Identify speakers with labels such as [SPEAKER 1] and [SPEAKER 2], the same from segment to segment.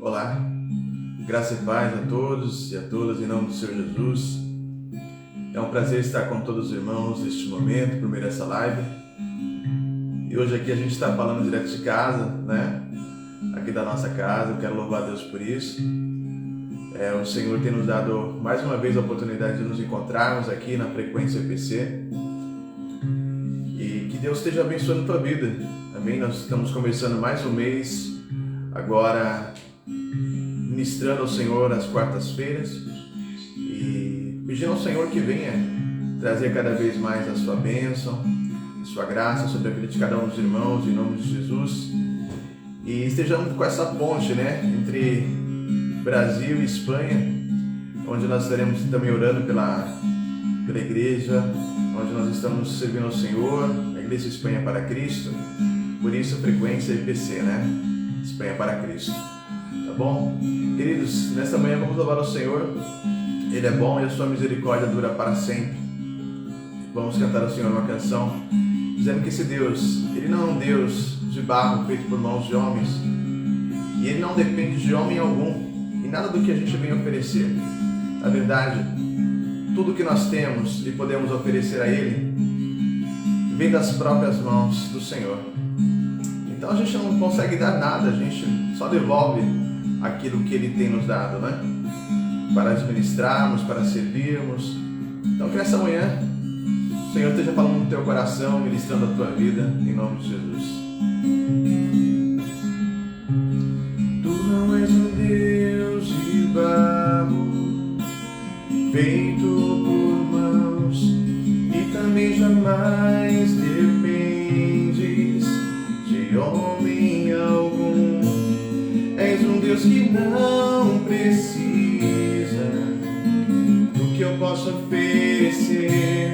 [SPEAKER 1] Olá, graça e paz a todos e a todas em nome do Senhor Jesus. É um prazer estar com todos os irmãos neste momento, por meio dessa live. E hoje aqui a gente está falando direto de casa, né? Aqui da nossa casa, eu quero louvar a Deus por isso. O Senhor tem nos dado mais uma vez a oportunidade de nos encontrarmos aqui na Frequência EPC. E que Deus esteja abençoando a tua vida, amém? Nós estamos começando mais um mês agora, ministrando ao Senhor às quartas-feiras e pedindo ao Senhor que venha trazer cada vez mais a sua bênção, a sua graça sobre a vida de cada um dos irmãos, em nome de Jesus. E estejamos com essa ponte, né, entre Brasil e Espanha, onde nós estaremos também orando pela igreja, onde nós estamos servindo ao Senhor, a Igreja Espanha para Cristo. Por isso, Frequência EPC, né? Espanha para Cristo. Tá bom? Queridos, nesta manhã vamos louvar ao Senhor. Ele é bom e a sua misericórdia dura para sempre. Vamos cantar ao Senhor uma canção dizendo que esse Deus, Ele não é um Deus de barro feito por mãos de homens, e Ele não depende de homem algum e nada do que a gente vem oferecer. Na verdade, tudo que nós temos e podemos oferecer a Ele vem das próprias mãos do Senhor. Então a gente não consegue dar nada, a gente só devolve aquilo que Ele tem nos dado, né? Para administrarmos, para servirmos. Então que nessa manhã o Senhor esteja falando no teu coração, ministrando a tua vida, em nome de Jesus. Tu não és um Deus de barro, feito por mãos, e também jamais dependes de homem algum. És um Deus que não precisa do que eu posso oferecer.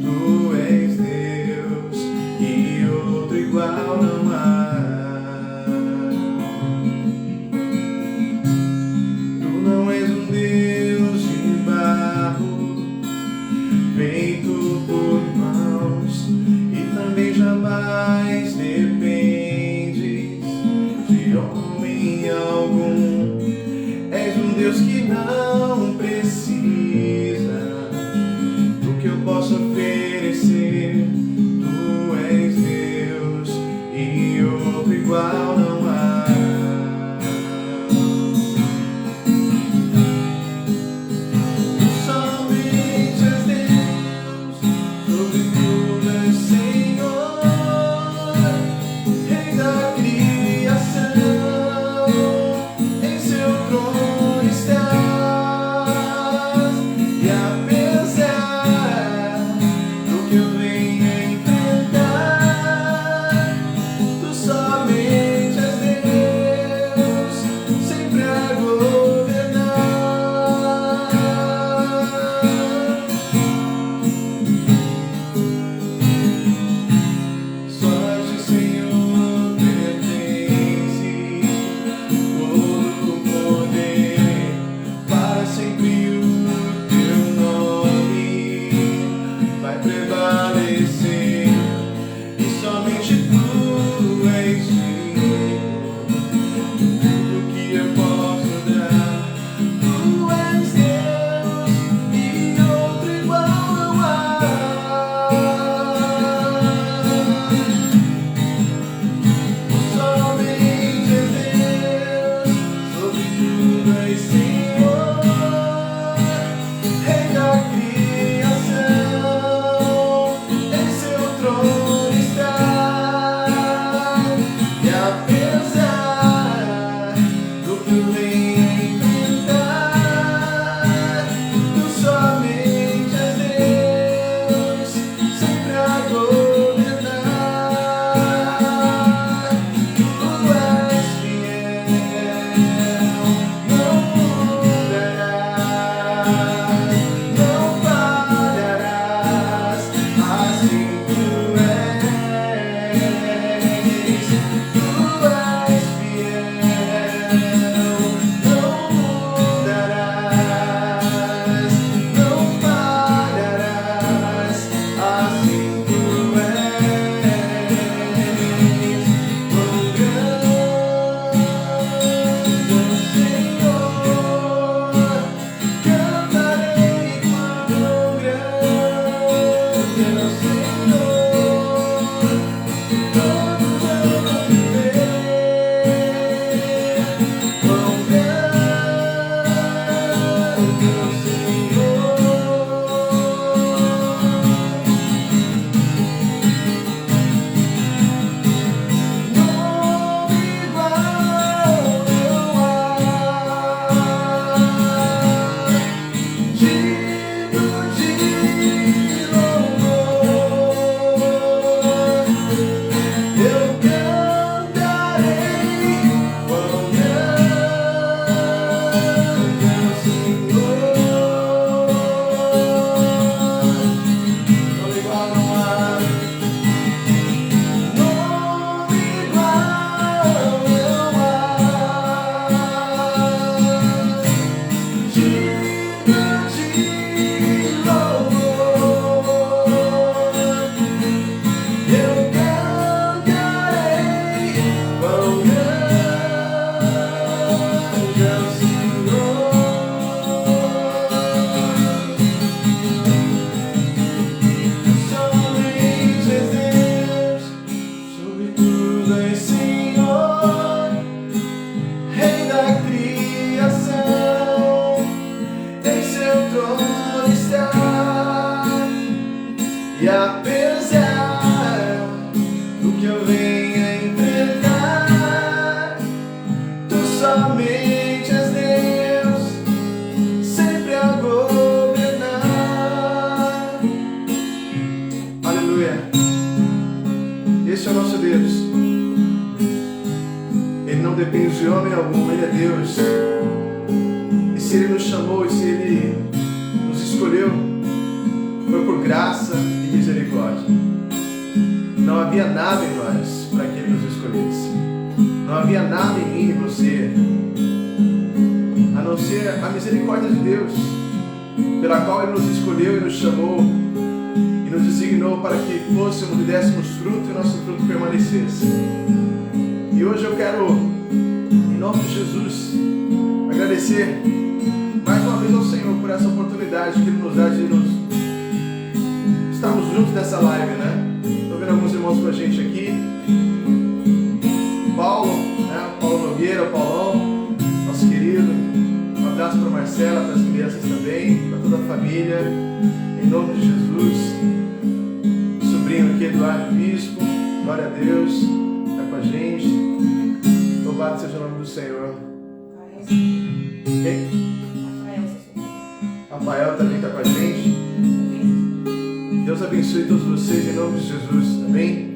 [SPEAKER 1] Tu és Deus e outro igual não há. Tu não és um Deus de barro, feito por mãos, e também jamais dependes de homem algum. És um Deus que não precisa do que eu posso oferecer. Tu és Deus e outro igual não há. Somente és Deus, sobre tudo és Senhor, Rei da criação, em seu trono estás, e apesar do que eu venha enfrentar, tu somente és Deus, sempre a governar. Só a ti, Senhor, pertence todo o poder, para sempre o teu nome vai prevalecer, e somente tu és digno de tudo que eu posso dar. Tu és Deus e outro igual não há. Somente és Deus, sobre tudo és Senhor, Rei da criação, em pesar do que eu venha enfrentar. Tu somente és Deus, sempre a governar. Aleluia. Esse é o nosso Deus. Ele não depende de homem algum, Ele é Deus. E se Ele nos chamou, e se Ele nos escolheu, foi por graça e misericórdia. Não havia nada em nós para que Ele nos escolhesse. Não havia nada em mim e você, a não ser a misericórdia de Deus, pela qual Ele nos escolheu e nos chamou e nos designou para que fôssemos e dessemos fruto e nosso fruto permanecesse. E hoje eu quero, em nome de Jesus, agradecer mais uma vez ao Senhor por essa oportunidade que Ele nos dá de estarmos juntos nessa live, né? Estou vendo alguns irmãos com a gente aqui. Paulo, né? Paulo Nogueira, o Paulão, nosso querido. Um abraço para a Marcela, para as crianças também, para toda a família. Em nome de Jesus. Sobrinho aqui, Eduardo Bispo. Glória a Deus. Está com a gente. Louvado seja o nome do Senhor. Quem? Rafael também está com a gente. Deus abençoe todos vocês em nome de Jesus, amém?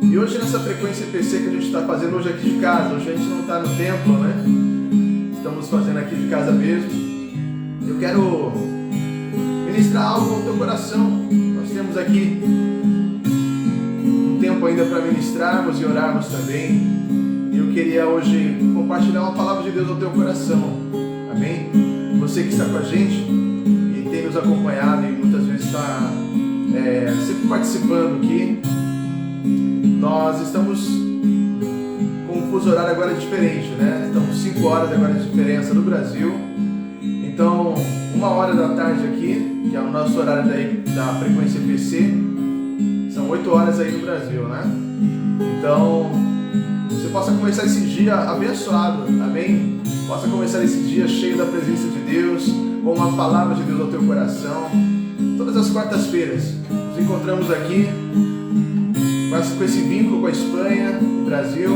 [SPEAKER 1] E hoje nessa frequência EPC que a gente está fazendo hoje aqui de casa, hoje a gente não está no templo, né? Estamos fazendo aqui de casa mesmo. Eu quero ministrar algo no teu coração. Nós temos aqui um tempo ainda para ministrarmos e orarmos também. E eu queria hoje compartilhar uma palavra de Deus no teu coração, amém? Você que está com a gente e tem nos acompanhado e muitas vezes está sempre participando aqui, nós estamos com um fuso horário agora diferente, né? Estamos 5 horas agora de diferença no Brasil, então 1 hora da tarde aqui, que é o nosso horário da frequência EPC, são 8 horas aí no Brasil, né? Então você possa começar esse dia abençoado, amém? Possa começar esse dia cheio da presença de Deus, com uma palavra de Deus ao teu coração. Todas as quartas-feiras nos encontramos aqui com esse vínculo com a Espanha e Brasil,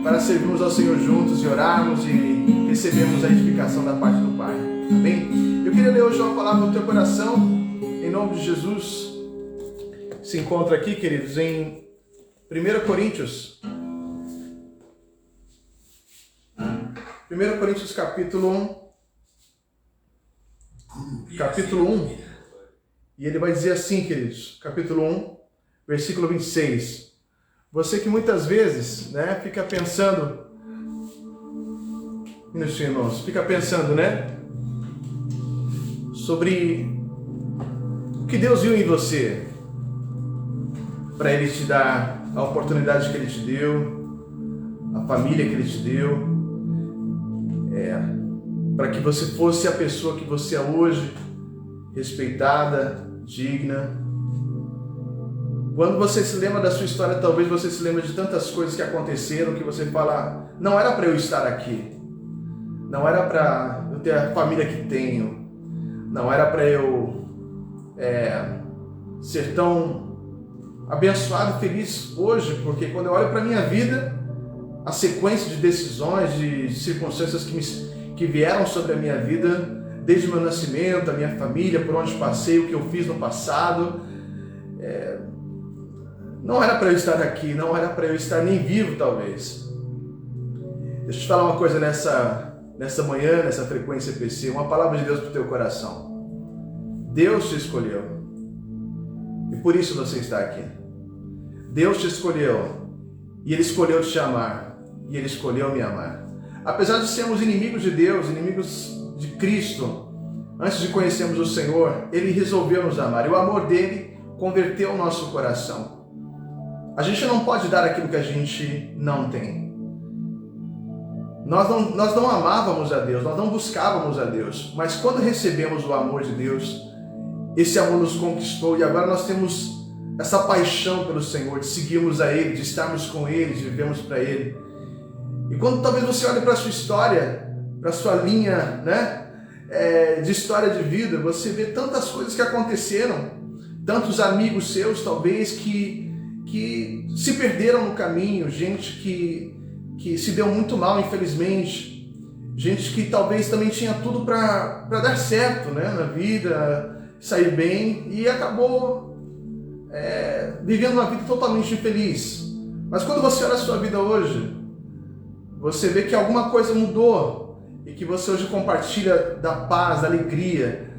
[SPEAKER 1] para servirmos ao Senhor juntos e orarmos e recebermos a edificação da parte do Pai, amém? Eu queria ler hoje uma palavra no teu coração, em nome de Jesus. Se encontra aqui, queridos, em 1 Coríntios. 1 Coríntios capítulo 1, e ele vai dizer assim, queridos, capítulo 1, versículo 26. Você que muitas vezes, né, fica pensando, irmãos, fica pensando, né, sobre o que Deus viu em você, para Ele te dar a oportunidade que Ele te deu, a família que Ele te deu, para que você fosse a pessoa que você é hoje, respeitada, digna. Quando você se lembra da sua história, talvez você se lembre de tantas coisas que aconteceram, que você fala, não era para eu estar aqui, não era para eu ter a família que tenho, não era para eu ser tão abençoado e feliz hoje, porque quando eu olho para a minha vida, a sequência de decisões, de circunstâncias que vieram sobre a minha vida, desde o meu nascimento, a minha família, por onde passei, o que eu fiz no passado, não era para eu estar aqui, não era para eu estar nem vivo, talvez. Deixa eu te falar uma coisa nessa manhã, nessa frequência EPC, uma palavra de Deus para o teu coração. Deus te escolheu, e por isso você está aqui. Deus te escolheu, e Ele escolheu te amar, e Ele escolheu me amar. Apesar de sermos inimigos de Deus, inimigos de Cristo, antes de conhecermos o Senhor, Ele resolveu nos amar, e o amor dEle converteu o nosso coração. A gente não pode dar aquilo que a gente não tem. Nós não amávamos a Deus, nós não buscávamos a Deus, mas quando recebemos o amor de Deus, esse amor nos conquistou, e agora nós temos essa paixão pelo Senhor, de seguirmos a Ele, de estarmos com Ele, de vivermos para Ele. E quando talvez você olhe para a sua história, para a sua linha, né, de história de vida, você vê tantas coisas que aconteceram, tantos amigos seus, talvez, que se perderam no caminho, gente que se deu muito mal, infelizmente, gente que talvez também tinha tudo para dar certo, né, na vida, sair bem, e acabou vivendo uma vida totalmente infeliz. Mas quando você olha a sua vida hoje, você vê que alguma coisa mudou e que você hoje compartilha da paz, da alegria,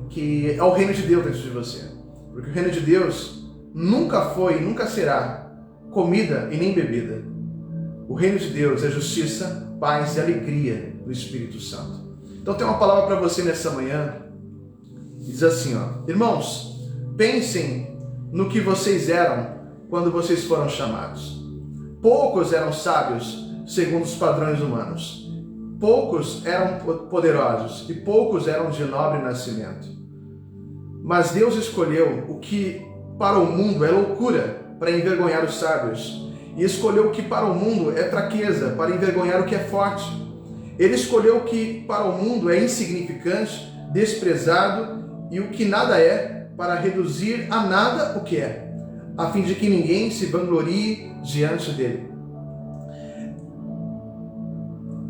[SPEAKER 1] que é o reino de Deus dentro de você. Porque o reino de Deus nunca foi e nunca será comida e nem bebida. O reino de Deus é justiça, paz e alegria do Espírito Santo. Então tem uma palavra para você nessa manhã, diz assim, irmãos, pensem no que vocês eram quando vocês foram chamados. Poucos eram sábios segundo os padrões humanos. Poucos eram poderosos e poucos eram de nobre nascimento. Mas Deus escolheu o que para o mundo é loucura para envergonhar os sábios, e escolheu o que para o mundo é fraqueza para envergonhar o que é forte. Ele escolheu o que para o mundo é insignificante, desprezado e o que nada é, para reduzir a nada o que é, a fim de que ninguém se vanglorie diante dele.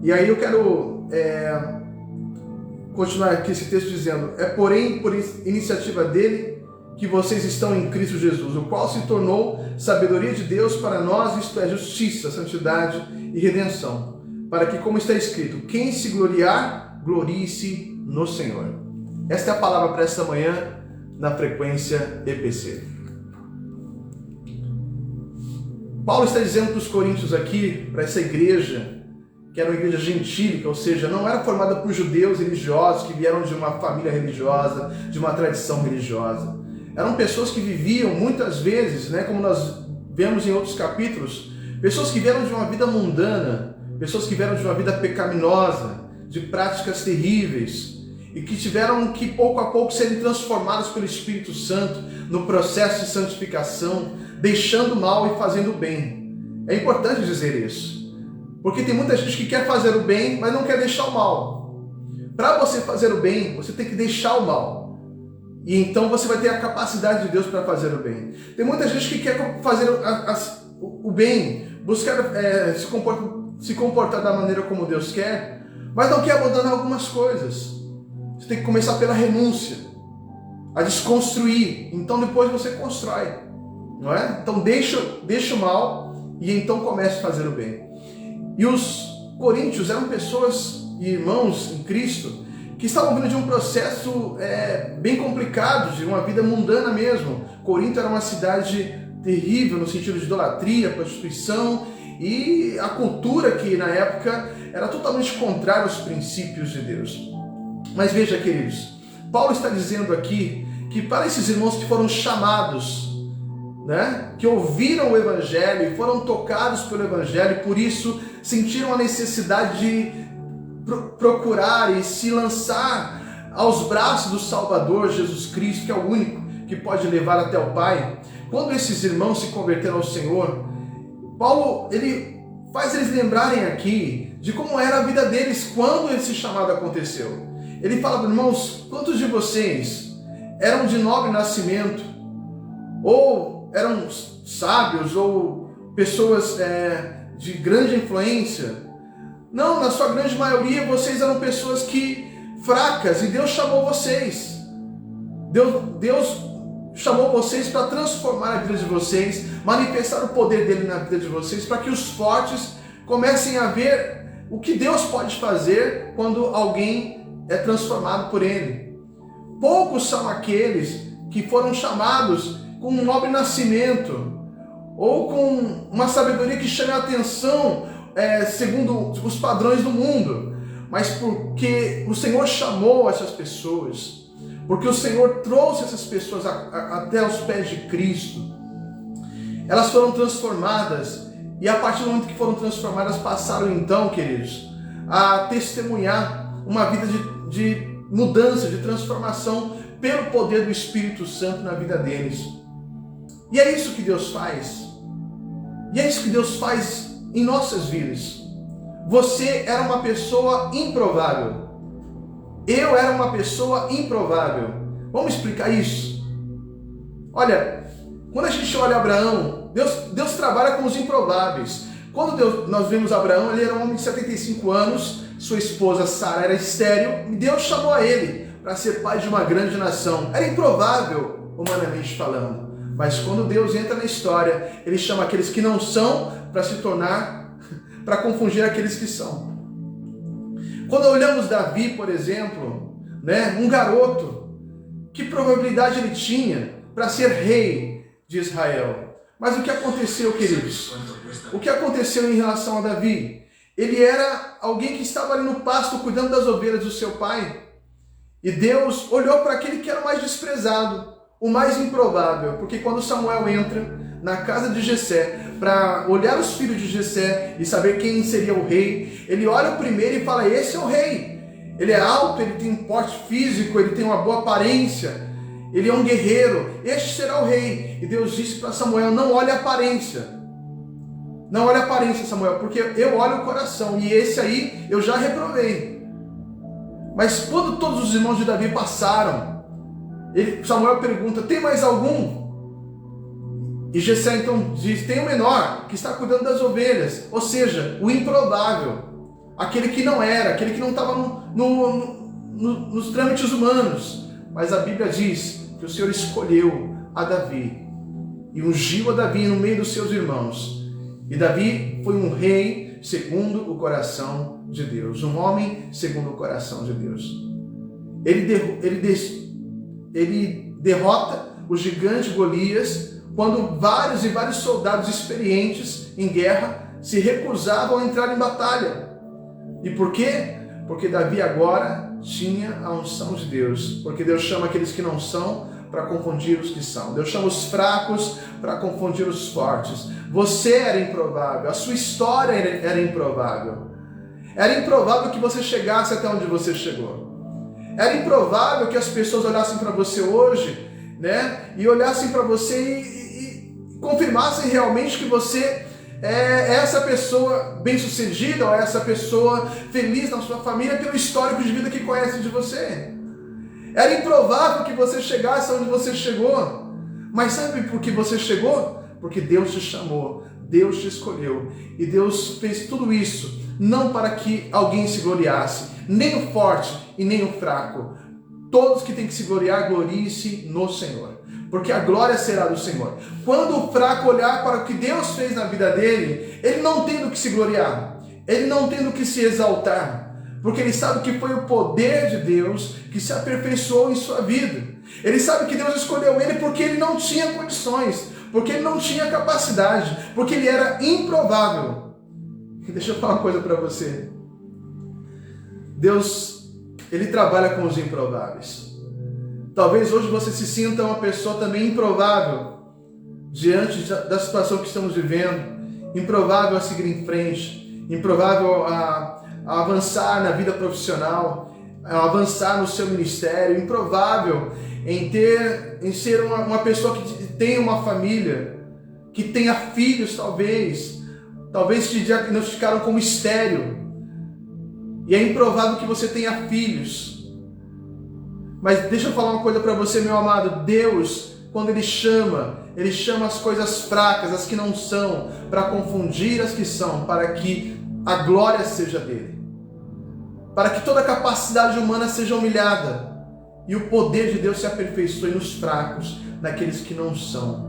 [SPEAKER 1] E aí eu quero continuar aqui esse texto dizendo: porém por iniciativa dele que vocês estão em Cristo Jesus, o qual se tornou sabedoria de Deus para nós, isto é, justiça, santidade e redenção, para que, como está escrito, quem se gloriar, glorie-se no Senhor. Esta é a palavra para esta manhã na frequência EPC. Paulo está dizendo para os coríntios aqui, para essa igreja, que era uma igreja gentílica, ou seja, não era formada por judeus religiosos que vieram de uma família religiosa, de uma tradição religiosa. Eram pessoas que viviam muitas vezes, como nós vemos em outros capítulos, pessoas que vieram de uma vida mundana, pessoas que vieram de uma vida pecaminosa, de práticas terríveis, e que tiveram que pouco a pouco serem transformadas pelo Espírito Santo no processo de santificação, deixando o mal e fazendo o bem. É importante dizer isso, porque tem muita gente que quer fazer o bem, mas não quer deixar o mal. Para você fazer o bem, você tem que deixar o mal. E então você vai ter a capacidade de Deus para fazer o bem. Tem muita gente que quer fazer o bem, buscar se comportar da maneira como Deus quer, mas não quer abandonar algumas coisas. Você tem que começar pela renúncia, a desconstruir. Então depois você constrói, não é? Então deixa o mal e então comece a fazer o bem. E os coríntios eram pessoas e irmãos em Cristo que estavam vindo de um processo bem complicado, de uma vida mundana mesmo. Corinto era uma cidade terrível no sentido de idolatria, prostituição, e a cultura que na época era totalmente contrária aos princípios de Deus. Mas veja, queridos, Paulo está dizendo aqui que para esses irmãos que foram chamados, que ouviram o Evangelho e foram tocados pelo Evangelho, e por isso sentiram a necessidade de procurar e se lançar aos braços do Salvador Jesus Cristo, que é o único que pode levar até o Pai. Quando esses irmãos se converteram ao Senhor, Paulo ele faz eles lembrarem aqui de como era a vida deles quando esse chamado aconteceu. Ele fala: irmãos, quantos de vocês eram de nobre nascimento, ou eram sábios, ou pessoas de grande influência? Não, na sua grande maioria vocês eram pessoas fracas, e Deus chamou vocês. Deus chamou vocês para transformar a vida de vocês, manifestar o poder dele na vida de vocês, para que os fortes comecem a ver o que Deus pode fazer quando alguém é transformado por ele. Poucos são aqueles que foram chamados com um nobre nascimento, ou com uma sabedoria que chama a atenção segundo os padrões do mundo, mas porque o Senhor chamou essas pessoas, porque o Senhor trouxe essas pessoas até os pés de Cristo. Elas foram transformadas, e a partir do momento que foram transformadas, passaram então, queridos, a testemunhar uma vida de mudança, de transformação pelo poder do Espírito Santo na vida deles. E é isso que Deus faz. E é isso que Deus faz em nossas vidas. Você era uma pessoa improvável. Eu era uma pessoa improvável. Vamos explicar isso? Olha, quando a gente olha Abraão, Deus trabalha com os improváveis. Quando nós vemos Abraão, ele era um homem de 75 anos, sua esposa Sara era estéril, e Deus chamou a ele para ser pai de uma grande nação. Era improvável, humanamente falando. Mas quando Deus entra na história, Ele chama aqueles que não são para se tornar, para confundir aqueles que são. Quando olhamos Davi, por exemplo, né, um garoto, que probabilidade ele tinha para ser rei de Israel? Mas o que aconteceu, queridos? O que aconteceu em relação a Davi? Ele era alguém que estava ali no pasto cuidando das ovelhas do seu pai. E Deus olhou para aquele que era o mais desprezado, o mais improvável, porque quando Samuel entra na casa de Jessé para olhar os filhos de Jessé e saber quem seria o rei, ele olha o primeiro e fala: esse é o rei. Ele é alto, ele tem um porte físico, ele tem uma boa aparência, ele é um guerreiro, este será o rei. E Deus disse para Samuel: não olhe a aparência, não olhe a aparência, Samuel, porque eu olho o coração, e esse aí eu já reprovei. Mas quando todos os irmãos de Davi passaram, Samuel pergunta: tem mais algum? E Jessé então diz: tem o menor, que está cuidando das ovelhas. Ou seja, o improvável, aquele que não era, aquele que não estava nos trâmites humanos. Mas a Bíblia diz que o Senhor escolheu a Davi e ungiu a Davi no meio dos seus irmãos. E Davi foi um rei segundo o coração de Deus, um homem segundo o coração de Deus. Ele derrota o gigante Golias quando vários e vários soldados experientes em guerra se recusavam a entrar em batalha. E por quê? Porque Davi agora tinha a unção de Deus, porque Deus chama aqueles que não são para confundir os que são. Deus chama os fracos para confundir os fortes. Você era improvável, a sua história era improvável. Era improvável que você chegasse até onde você chegou. Era improvável que as pessoas olhassem para você hoje, né, e olhassem para você e confirmassem realmente que você é essa pessoa bem-sucedida, ou essa pessoa feliz na sua família pelo histórico de vida que conhece de você. Era improvável que você chegasse onde você chegou. Mas sabe por que você chegou? Porque Deus te chamou, Deus te escolheu. E Deus fez tudo isso não para que alguém se gloriasse, nem o forte e nem o fraco. Todos que têm que se gloriar, glorie-se no Senhor, porque a glória será do Senhor. Quando o fraco olhar para o que Deus fez na vida dele, ele não tem do que se gloriar, ele não tem do que se exaltar, porque ele sabe que foi o poder de Deus que se aperfeiçoou em sua vida. Ele sabe que Deus escolheu ele porque ele não tinha condições, porque ele não tinha capacidade, porque ele era improvável. E deixa eu falar uma coisa para você. Deus, Ele trabalha com os improváveis. Talvez hoje você se sinta uma pessoa também improvável diante da situação que estamos vivendo, improvável a seguir em frente, improvável a avançar na vida profissional, a avançar no seu ministério, improvável em ser uma pessoa que tenha uma família, que tenha filhos, talvez te diagnosticaram como estéril, e é improvável que você tenha filhos. Mas deixa eu falar uma coisa para você, meu amado. Deus, quando Ele chama as coisas fracas, as que não são, para confundir as que são, para que a glória seja dele, para que toda a capacidade humana seja humilhada e o poder de Deus se aperfeiçoe nos fracos, naqueles que não são.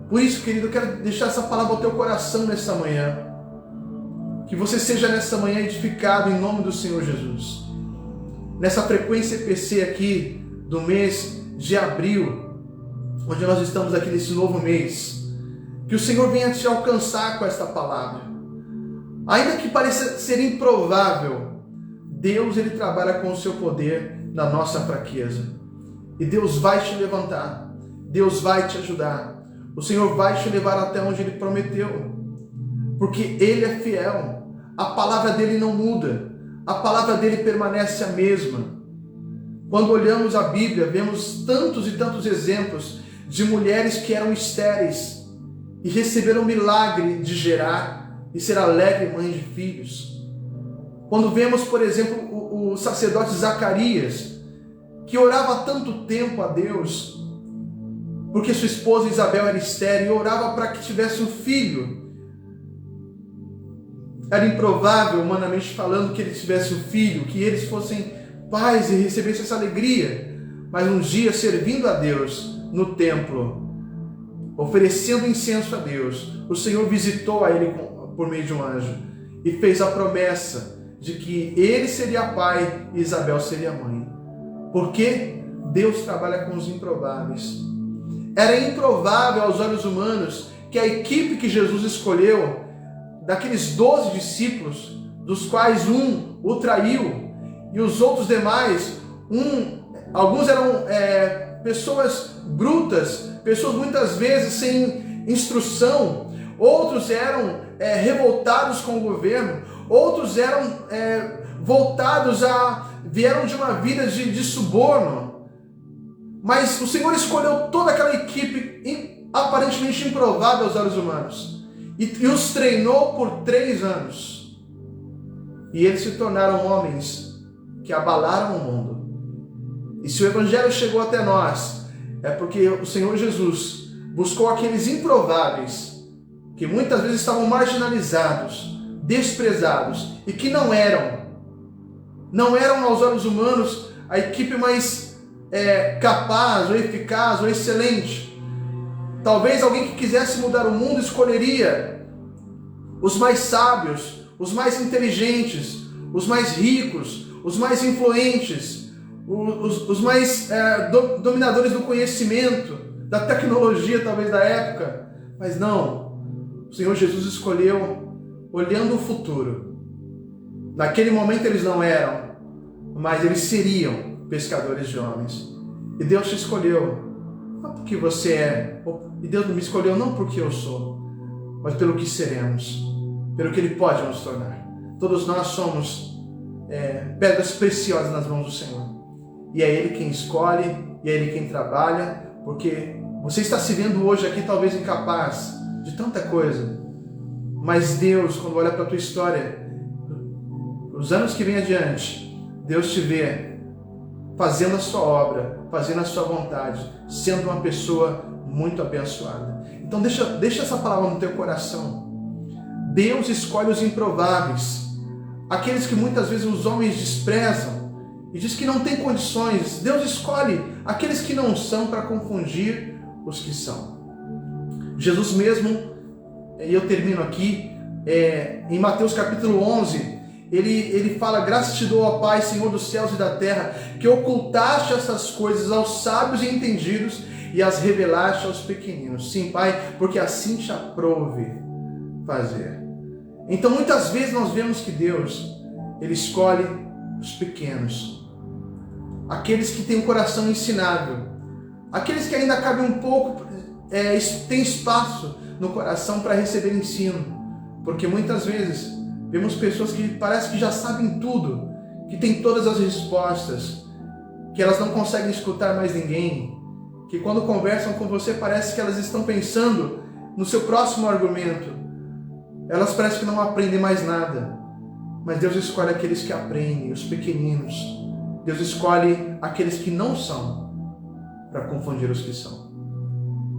[SPEAKER 1] Por isso, querido, eu quero deixar essa palavra ao teu coração nessa manhã, que você seja nessa manhã edificado em nome do Senhor Jesus. Nessa frequência EPC aqui do mês de abril, onde nós estamos aqui nesse novo mês, que o Senhor venha te alcançar com esta palavra. Ainda que pareça ser improvável, Deus, Ele trabalha com o seu poder na nossa fraqueza. E Deus vai te levantar, Deus vai te ajudar, o Senhor vai te levar até onde Ele prometeu, porque Ele é fiel, a palavra dEle não muda, a palavra dEle permanece a mesma. Quando olhamos a Bíblia, vemos tantos e tantos exemplos de mulheres que eram estéreis e receberam o milagre de gerar e ser alegre mãe de filhos. Quando vemos, por exemplo, o sacerdote Zacarias, que orava há tanto tempo a Deus, porque sua esposa Isabel era estéril, e orava para que tivesse um filho. Era improvável, humanamente falando, que ele tivesse um filho, que eles fossem pais e recebessem essa alegria. Mas um dia, servindo a Deus no templo, oferecendo incenso a Deus, o Senhor visitou a ele por meio de um anjo e fez a promessa de que ele seria pai e Isabel seria mãe. Porque Deus trabalha com os improváveis. Era improvável aos olhos humanos que a equipe que Jesus escolheu, daqueles 12 discípulos, dos quais um o traiu, e os outros demais, alguns eram pessoas brutas, pessoas muitas vezes sem instrução, outros eram revoltados com o governo, outros eram vieram de uma vida de suborno. Mas o Senhor escolheu toda aquela equipe aparentemente improvável aos olhos humanos e os treinou por 3 anos. E eles se tornaram homens que abalaram o mundo. E se o Evangelho chegou até nós, é porque o Senhor Jesus buscou aqueles improváveis que muitas vezes estavam marginalizados, desprezados e que não eram aos olhos humanos a equipe mais capaz ou eficaz ou excelente. Talvez alguém que quisesse mudar o mundo escolheria os mais sábios, os mais inteligentes, os mais ricos, os mais influentes, os mais dominadores do conhecimento, da tecnologia talvez da época. Mas não, o Senhor Jesus escolheu olhando o futuro. Naquele momento eles não eram, mas eles seriam pescadores de homens. E Deus te escolheu, não porque você é, e Deus me escolheu não porque eu sou, mas pelo que seremos, pelo que Ele pode nos tornar. Todos nós somos pedras preciosas nas mãos do Senhor. E é Ele quem escolhe, e é Ele quem trabalha, porque você está se vendo hoje aqui talvez incapaz de tanta coisa, mas Deus, quando olha para a tua história, os anos que vêm adiante, Deus te vê fazendo a sua obra, fazendo a sua vontade, sendo uma pessoa muito abençoada. Então deixa essa palavra no teu coração. Deus escolhe os improváveis, aqueles que muitas vezes os homens desprezam e diz que não tem condições. Deus escolhe aqueles que não são para confundir os que são. Jesus mesmo, e eu termino aqui, em Mateus capítulo 11, ele fala: graças te dou, ó Pai, Senhor dos céus e da terra, que ocultaste essas coisas aos sábios e entendidos e as revelaste aos pequeninos. Sim, Pai, porque assim te aprouve fazer. Então muitas vezes nós vemos que Deus, Ele escolhe os pequenos, aqueles que têm um coração ensinável, aqueles que ainda cabem um pouco, tem espaço no coração para receber ensino, porque muitas vezes vemos pessoas que parece que já sabem tudo, que têm todas as respostas, que elas não conseguem escutar mais ninguém, que quando conversam com você parece que elas estão pensando no seu próximo argumento. Elas parecem que não aprendem mais nada. Mas Deus escolhe aqueles que aprendem, os pequeninos. Deus escolhe aqueles que não são, para confundir os que são.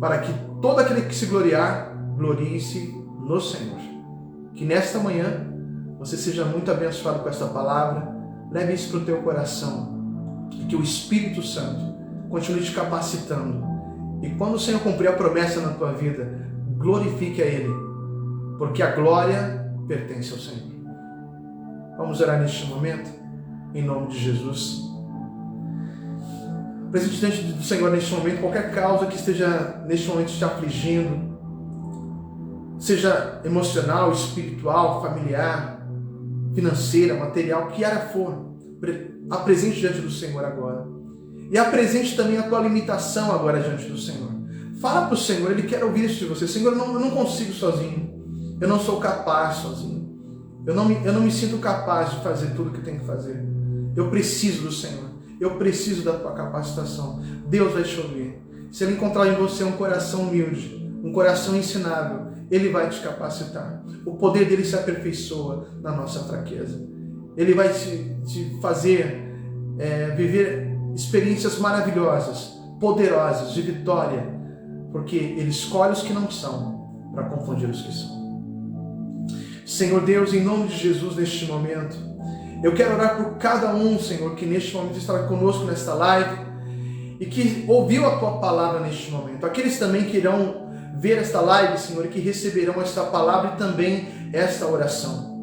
[SPEAKER 1] Para que todo aquele que se gloriar, glorie-se no Senhor. Que nesta manhã você seja muito abençoado com esta palavra. Leve isso para o teu coração. E que o Espírito Santo continue te capacitando. E quando o Senhor cumprir a promessa na tua vida, glorifique a Ele. Porque a glória pertence ao Senhor. Vamos orar neste momento, em nome de Jesus. Presente diante do Senhor neste momento, qualquer causa que esteja neste momento te afligindo, seja emocional, espiritual, familiar, financeira, material, que área for, apresente diante do Senhor agora. E apresente também a tua limitação agora diante do Senhor. Fala para o Senhor, Ele quer ouvir isso de você. Senhor, eu não consigo sozinho. Eu não sou capaz sozinho. Eu não me sinto capaz de fazer tudo o que tenho que fazer. Eu preciso do Senhor. Eu preciso da tua capacitação. Deus vai te ouvir. Se Ele encontrar em você um coração humilde, um coração ensinável, Ele vai te capacitar. O poder dele se aperfeiçoa na nossa fraqueza. Ele vai te fazer viver experiências maravilhosas, poderosas, de vitória, porque Ele escolhe os que não são para confundir os que são. Senhor Deus, em nome de Jesus, neste momento, eu quero orar por cada um, Senhor, que neste momento estará conosco nesta live e que ouviu a Tua palavra neste momento. Aqueles também que irão ver esta live, Senhor, e que receberão esta palavra e também esta oração.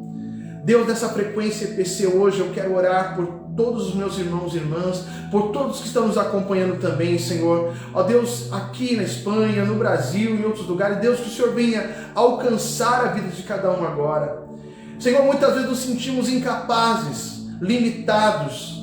[SPEAKER 1] Deus, nessa frequência EPC hoje, eu quero orar por todos os meus irmãos e irmãs, por todos que estão nos acompanhando também, Senhor. Ó Deus, aqui na Espanha, no Brasil, em outros lugares, Deus, que o Senhor venha alcançar a vida de cada um agora. Senhor, muitas vezes nos sentimos incapazes, limitados,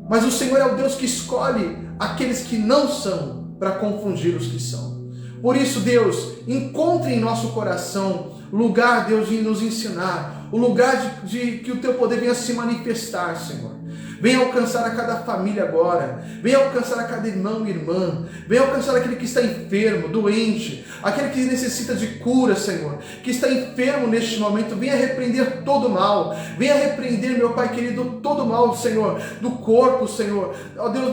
[SPEAKER 1] mas o Senhor é o Deus que escolhe aqueles que não são para confundir os que são. Por isso, Deus, encontre em nosso coração lugar, Deus, de nos ensinar, o lugar de que o Teu poder venha se manifestar, Senhor. Venha alcançar a cada família agora, venha alcançar a cada irmão e irmã, venha alcançar aquele que está enfermo, doente, aquele que necessita de cura, Senhor, que está enfermo neste momento. Venha repreender todo mal, venha repreender, meu Pai querido, todo mal, Senhor, do corpo, Senhor, ó Deus,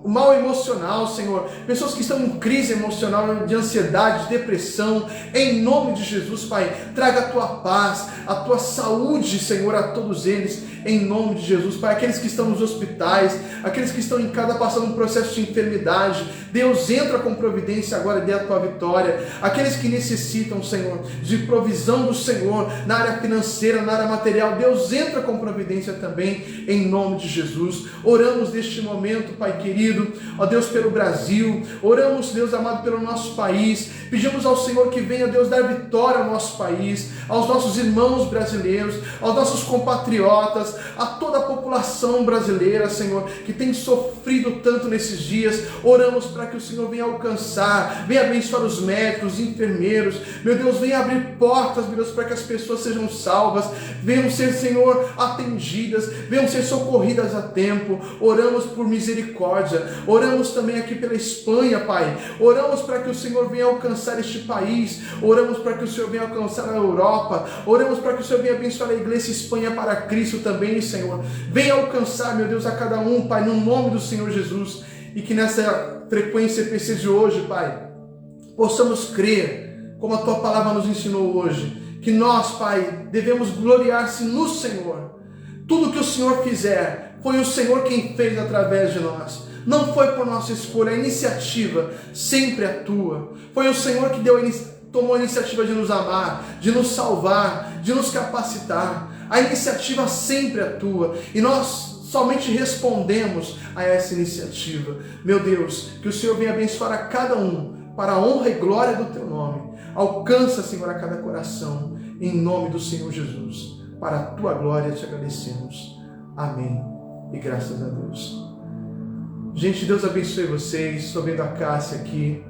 [SPEAKER 1] o mal emocional, Senhor, pessoas que estão em crise emocional, de ansiedade, de depressão, em nome de Jesus, Pai, traga a Tua paz, a Tua saúde, Senhor, a todos eles, em nome de Jesus, Pai, aqueles que estão nos hospitais, aqueles que estão em casa passando um processo de enfermidade, Deus, entra com providência agora e dê a Tua vitória. Aqueles que necessitam, Senhor, de provisão do Senhor, na área financeira, na área material, Deus, entra com providência também, em nome de Jesus. Oramos neste momento, Pai querido, ó Deus, pelo Brasil, oramos, Deus amado, pelo nosso país, pedimos ao Senhor que venha, Deus, dar vitória ao nosso país, aos nossos irmãos brasileiros, aos nossos compatriotas, a toda a população brasileira, Senhor, que tem sofrido tanto nesses dias. Oramos para que o Senhor venha alcançar, venha abençoar os médicos, os enfermeiros, meu Deus, venha abrir portas, meu Deus, para que as pessoas sejam salvas, venham ser, Senhor, atendidas, venham ser socorridas a tempo. Oramos por misericórdia, oramos também aqui pela Espanha, Pai, oramos para que o Senhor venha alcançar este país, oramos para que o Senhor venha alcançar a Europa, oramos para que o Senhor venha abençoar a Igreja Espanha para Cristo também, Senhor, venha alcançar, meu Deus, a cada um, Pai, no nome do Senhor Jesus, e que nessa frequência EPC de hoje, Pai, possamos crer, como a Tua palavra nos ensinou hoje, que nós, Pai, devemos gloriar-se no Senhor. Tudo que o Senhor fizer, foi o Senhor quem fez através de nós. Não foi por nossa escolha, a iniciativa sempre é Tua. Foi o Senhor que tomou a iniciativa de nos amar, de nos salvar, de nos capacitar. A iniciativa sempre é Tua, e nós somente respondemos a essa iniciativa. Meu Deus, que o Senhor venha abençoar a cada um, para a honra e glória do Teu nome. Alcança, Senhor, a cada coração, em nome do Senhor Jesus. Para a Tua glória te agradecemos. Amém. E graças a Deus. Gente, Deus abençoe vocês. Estou vendo a Cássia aqui.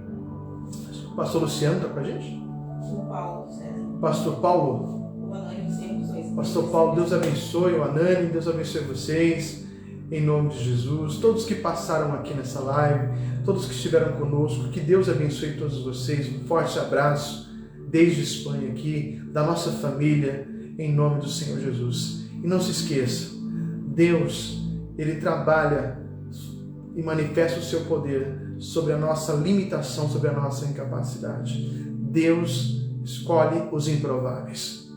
[SPEAKER 1] O pastor Luciano está com a gente?
[SPEAKER 2] Pastor Paulo, César.
[SPEAKER 1] Pastor Paulo?
[SPEAKER 2] O Anânio, sempre.
[SPEAKER 1] Pastor Paulo, Deus abençoe. O Anani, Deus abençoe vocês. Em nome de Jesus. Todos que passaram aqui nessa live, todos que estiveram conosco, que Deus abençoe todos vocês. Um forte abraço desde Espanha aqui, da nossa família, em nome do Senhor Jesus. E não se esqueça, Deus, Ele trabalha e manifesta o seu poder sobre a nossa limitação, sobre a nossa incapacidade. Deus escolhe os improváveis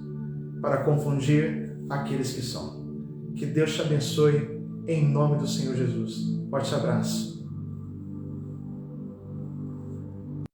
[SPEAKER 1] para confundir aqueles que são. Que Deus te abençoe em nome do Senhor Jesus. Forte abraço.